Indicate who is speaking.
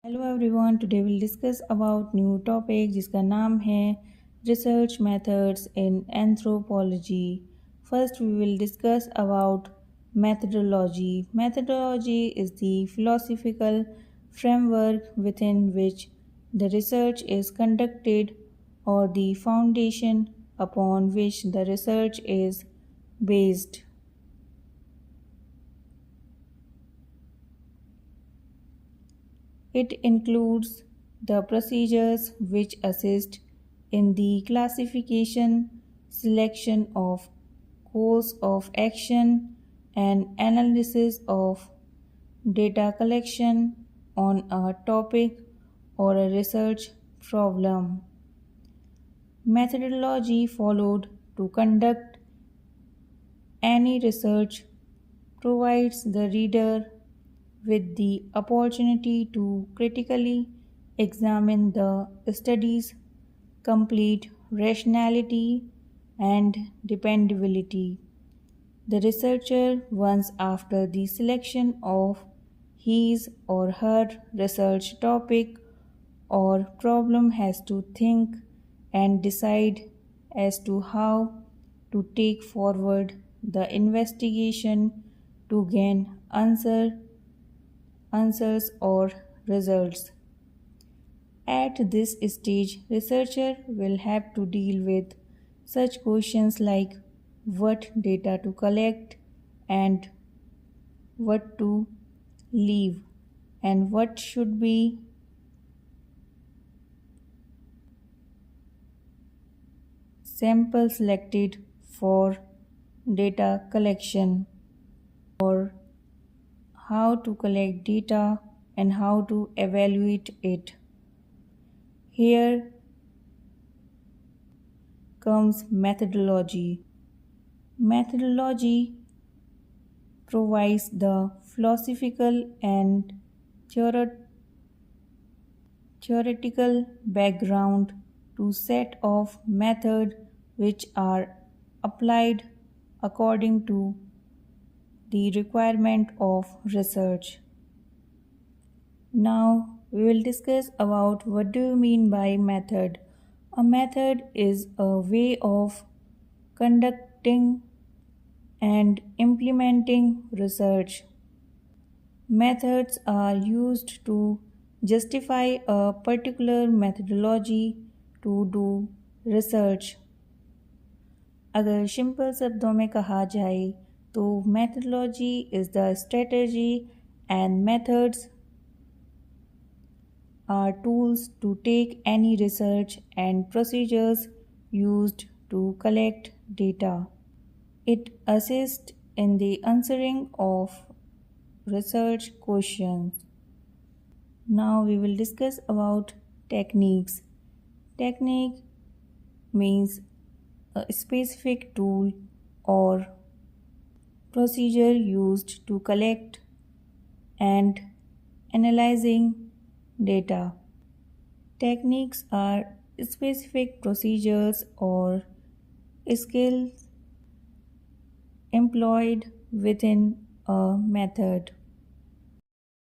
Speaker 1: Hello everyone, today will discuss about new topic जिसका नाम है research methods in anthropology. First we will discuss about methodology. Methodology is the philosophical framework within which the research is conducted or the foundation upon which the research is based. It includes the procedures which assist in the classification, selection of course of action, and analysis of data collection on a topic or a research problem. Methodology followed to conduct any research provides the reader with the opportunity to critically examine the study's complete rationality and dependability. The researcher, once after the selection of his or her research topic or problem, has to think and decide as to how to take forward the investigation to gain answers or results. At this stage, researcher will have to deal with such questions like what data to collect and what to leave and what should be sample selected for data collection, or how to collect data and how to evaluate it. Here comes methodology. Methodology provides the philosophical and theoretical background to set of methods which are applied according to the requirement of research. Now we will discuss about what do you mean by method. A method is a way of conducting and implementing research. Methods are used to justify a particular methodology to do research. अगर simple शब्दों में कहा जाए तो methodology is the strategy and methods are tools to take any research and procedures used to collect data. It assists in the answering of research questions. Now we will discuss about techniques. Technique means a specific tool or procedure used to collect and analyzing data. Techniques are specific procedures or skills employed within a method.